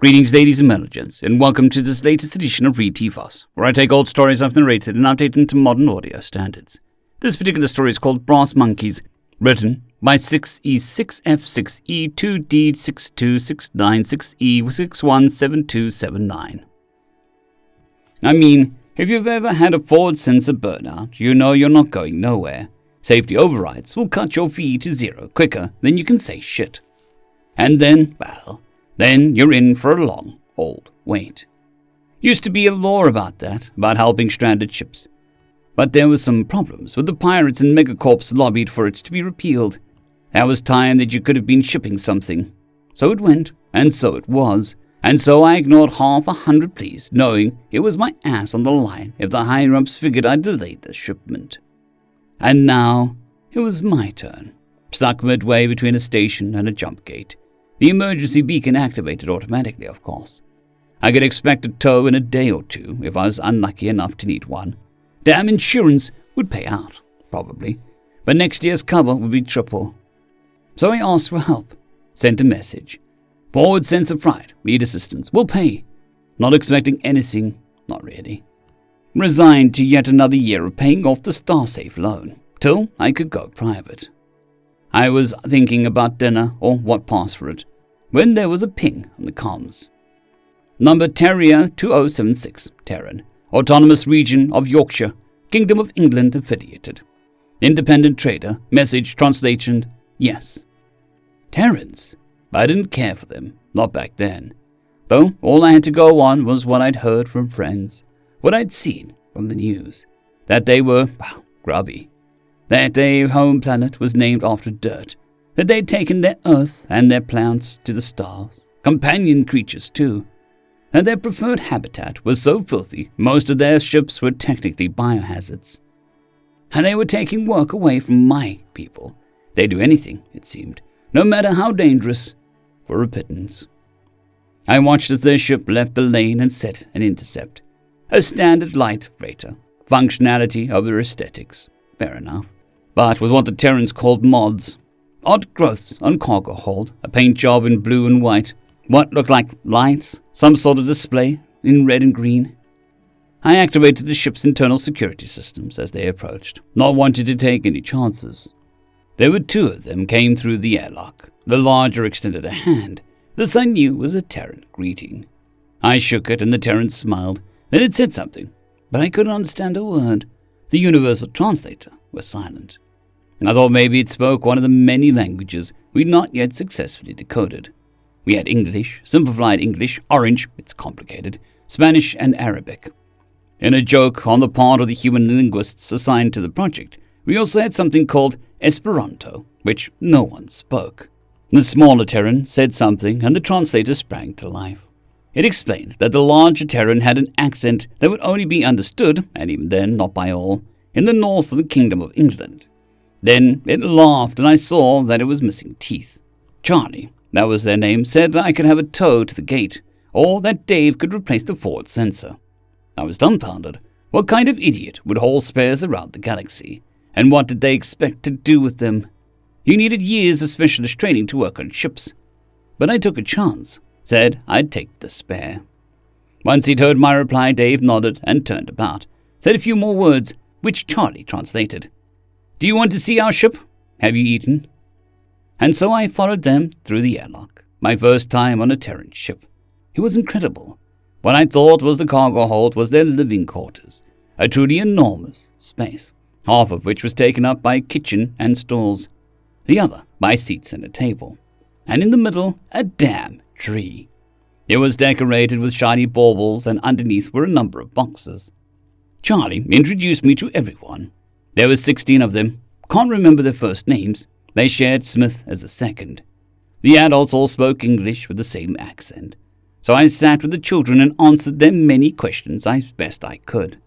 Greetings, ladies and gents, and welcome to this latest edition of RE399, where I take old stories I've narrated and update them to modern audio standards. This particular story is called Brass Monkeys, written by 6E6F6E2D62696E617279. I mean, if you've ever had a forward sense of burnout, you know you're not going nowhere. Safety overrides will cut your VE to zero quicker than you can say shit. And then, well, then you're in for a long, old wait. Used to be a law about that, about helping stranded ships. But there was some problems with the pirates, and Megacorps lobbied for it to be repealed. That was time that you could have been shipping something. So it went, and so it was, and so I ignored 100 pleas, knowing it was my ass on the line if the higher-ups figured I'd delayed the shipment. And now, it was my turn, stuck midway between a station and a jump gate. The emergency beacon activated automatically, of course. I could expect a tow in a day or two if I was unlucky enough to need one. Damn insurance would pay out, probably, but next year's cover would be triple. So I asked for help, sent a message. Forward sense of pride, need assistance, will pay. Not expecting anything, not really. Resigned to yet another year of paying off the StarSafe loan, till I could go private. I was thinking about dinner or what passed for it, when there was a ping on the comms. Number Terrier 2076, Terran, Autonomous Region of Yorkshire, Kingdom of England affiliated. Independent trader, message translation, yes. Terrans, I didn't care for them, not back then. Though all I had to go on was what I'd heard from friends, what I'd seen from the news, that they were, grubby. That their home planet was named after dirt, that they'd taken their earth and their plants to the stars, companion creatures too, that their preferred habitat was so filthy most of their ships were technically biohazards. And they were taking work away from my people. They'd do anything, it seemed, no matter how dangerous, for a pittance. I watched as their ship left the lane and set an intercept. A standard light freighter, functionality over aesthetics, fair enough. But with what the Terrans called mods, odd growths on cargo hold, a paint job in blue and white, what looked like lights, some sort of display in red and green. I activated the ship's internal security systems as they approached, not wanting to take any chances. There were two of them came through the airlock. The larger extended a hand. This I knew was a Terran greeting. I shook it and the Terran smiled. Then it said something, but I couldn't understand a word. The universal translator was silent. I thought maybe it spoke one of the many languages we'd not yet successfully decoded. We had English, simplified English, Orange, it's complicated, Spanish and Arabic. In a joke on the part of the human linguists assigned to the project, we also had something called Esperanto, which no one spoke. The smaller Terran said something and the translator sprang to life. It explained that the larger Terran had an accent that would only be understood, and even then not by all, in the north of the Kingdom of England. Then it laughed and I saw that it was missing teeth. Charlie, that was their name, said I could have a tow to the gate, or that Dave could replace the forward sensor. I was dumbfounded. What kind of idiot would haul spares around the galaxy? And what did they expect to do with them? You needed years of specialist training to work on ships. But I took a chance, said I'd take the spare. Once he'd heard my reply, Dave nodded and turned about, said a few more words, which Charlie translated. Do you want to see our ship? Have you eaten? And so I followed them through the airlock, my first time on a Terran ship. It was incredible. What I thought was the cargo hold was their living quarters, a truly enormous space, half of which was taken up by a kitchen and stalls, the other by seats and a table, and in the middle a damn tree. It was decorated with shiny baubles, and underneath were a number of boxes. Charlie introduced me to everyone. There were 16 of them. Can't remember their first names. They shared Smith as a second. The adults all spoke English with the same accent. So I sat with the children and answered them many questions as best I could.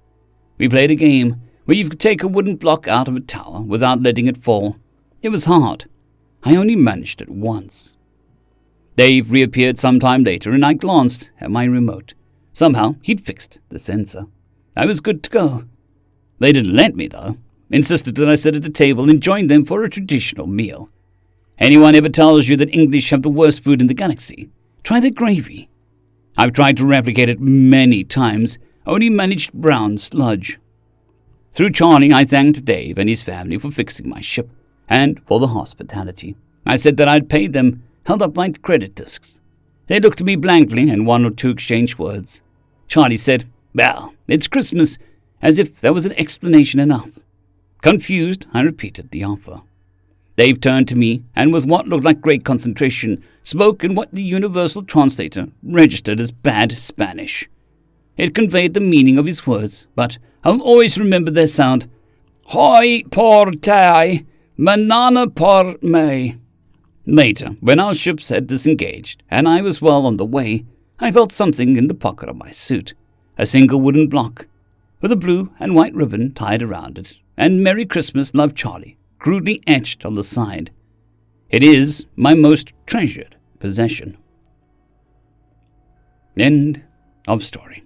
We played a game where you could take a wooden block out of a tower without letting it fall. It was hard. I only managed it once. Dave reappeared sometime later and I glanced at my remote. Somehow he'd fixed the sensor. I was good to go. They didn't let me, though. Insisted that I sit at the table and join them for a traditional meal. Anyone ever tells you that English have the worst food in the galaxy, try their gravy. I've tried to replicate it many times, only managed brown sludge. Through Charlie, I thanked Dave and his family for fixing my ship, and for the hospitality. I said that I'd paid them, held up my credit discs. They looked at me blankly, and one or two exchanged words. Charlie said, "Well, it's Christmas," as if there was an explanation enough. Confused, I repeated the offer. Dave turned to me, and with what looked like great concentration, spoke in what the universal translator registered as bad Spanish. It conveyed the meaning of his words, but I'll always remember their sound. "Hoy por te, manana por me." Later, when our ships had disengaged, and I was well on the way, I felt something in the pocket of my suit, a single wooden block, with a blue and white ribbon tied around it, and "Merry Christmas, Love Charlie" crudely etched on the side. It is my most treasured possession. End of story.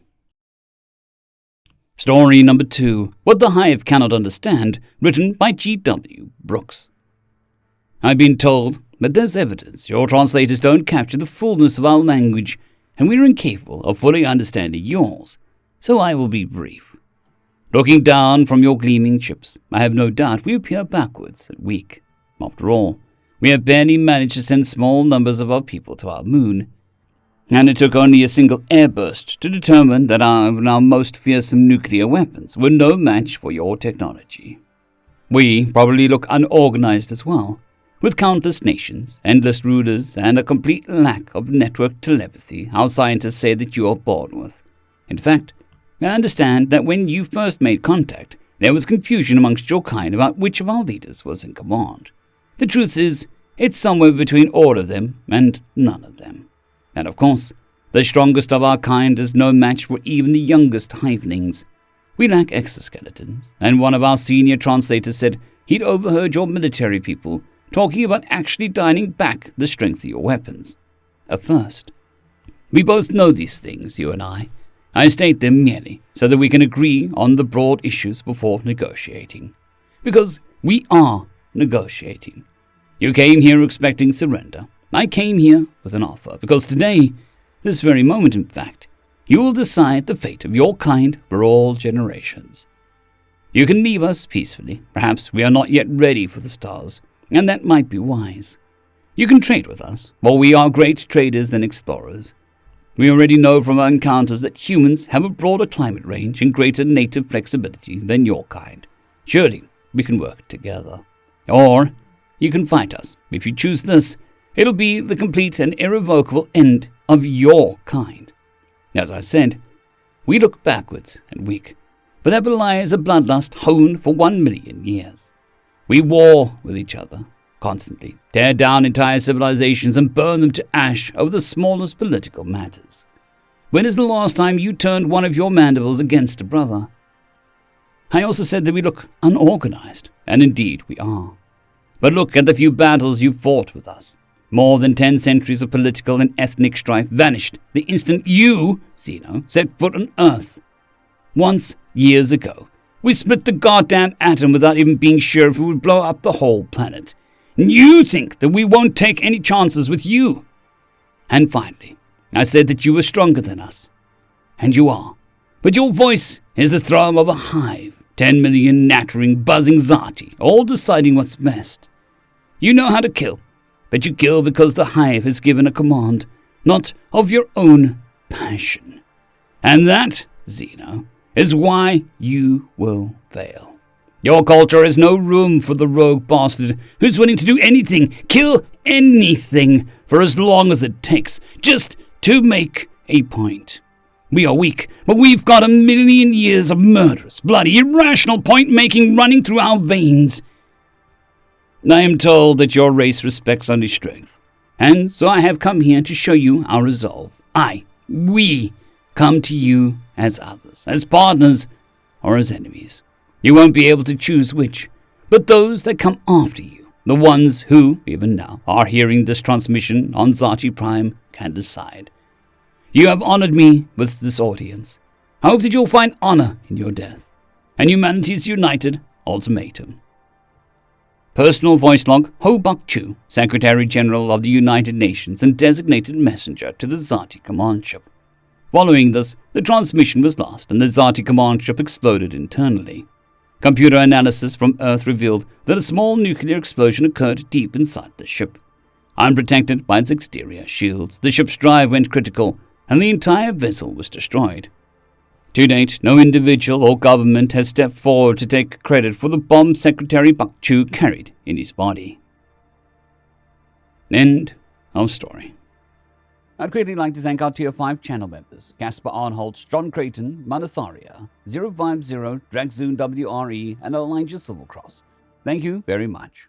Story number 2, What the Hive Cannot Understand, written by GWBrooks. I've been told that there's evidence your translators don't capture the fullness of our language, and we are incapable of fully understanding yours, so I will be brief. Looking down from your gleaming chips, I have no doubt we appear backwards and weak. After all, we have barely managed to send small numbers of our people to our moon, and it took only a single airburst to determine that our most fearsome nuclear weapons were no match for your technology. We probably look unorganized as well, with countless nations, endless rulers, and a complete lack of network telepathy our scientists say that you are born with. In fact, I understand that when you first made contact, there was confusion amongst your kind about which of our leaders was in command. The truth is, it's somewhere between all of them and none of them. And of course, the strongest of our kind is no match for even the youngest hivelings. We lack exoskeletons, and one of our senior translators said he'd overheard your military people talking about actually dialing back the strength of your weapons. A first. We both know these things, you and I. I state them merely so that we can agree on the broad issues before negotiating. Because we are negotiating. You came here expecting surrender. I came here with an offer, because today, this very moment in fact, you will decide the fate of your kind for all generations. You can leave us peacefully. Perhaps we are not yet ready for the stars, and that might be wise. You can trade with us, for we are great traders and explorers. We already know from our encounters that humans have a broader climate range and greater native flexibility than your kind. Surely, we can work together. Or, you can fight us. If you choose this, it'll be the complete and irrevocable end of your kind. As I said, we look backwards and weak, but there belies a bloodlust honed for 1 million years. We war with each other constantly, tear down entire civilizations and burn them to ash over the smallest political matters. When is the last time you turned one of your mandibles against a brother? I also said that we look unorganized, and indeed we are. But look at the few battles you fought with us. More than 10 centuries of political and ethnic strife vanished the instant you, Zeno, set foot on Earth. Once, years ago, we split the goddamn atom without even being sure if it would blow up the whole planet. And you think that we won't take any chances with you. And finally, I said that you were stronger than us. And you are. But your voice is the thrum of a hive, 10 million nattering, buzzing Zati, all deciding what's best. You know how to kill, but you kill because the hive has given a command, not of your own passion. And that, Zeno, is why you will fail. Your culture has no room for the rogue bastard who's willing to do anything, kill anything, for as long as it takes, just to make a point. We are weak, but we've got 1 million years of murderous, bloody, irrational point-making running through our veins. I am told that your race respects only strength, and so I have come here to show you our resolve. We come to you as others, as partners or as enemies. You won't be able to choose which, but those that come after you, the ones who, even now, are hearing this transmission on Zati Prime, can decide. You have honored me with this audience. I hope that you'll find honor in your death. And humanity's united ultimatum. Personal voice log, Ho Buk Chu, Secretary General of the United Nations and designated messenger to the Zati command ship. Following this, the transmission was lost and the Zati command ship exploded internally. Computer analysis from Earth revealed that a small nuclear explosion occurred deep inside the ship. Unprotected by its exterior shields, the ship's drive went critical and the entire vessel was destroyed. To date, no individual or government has stepped forward to take credit for the bomb Secretary Bakchu carried in his body. End of story. I'd greatly like to thank our Tier 5 channel members, Casper Arnholt, John Creighton, Manatharia, 050, Dragzoon WRE, and Elijah Silvercross. Thank you very much.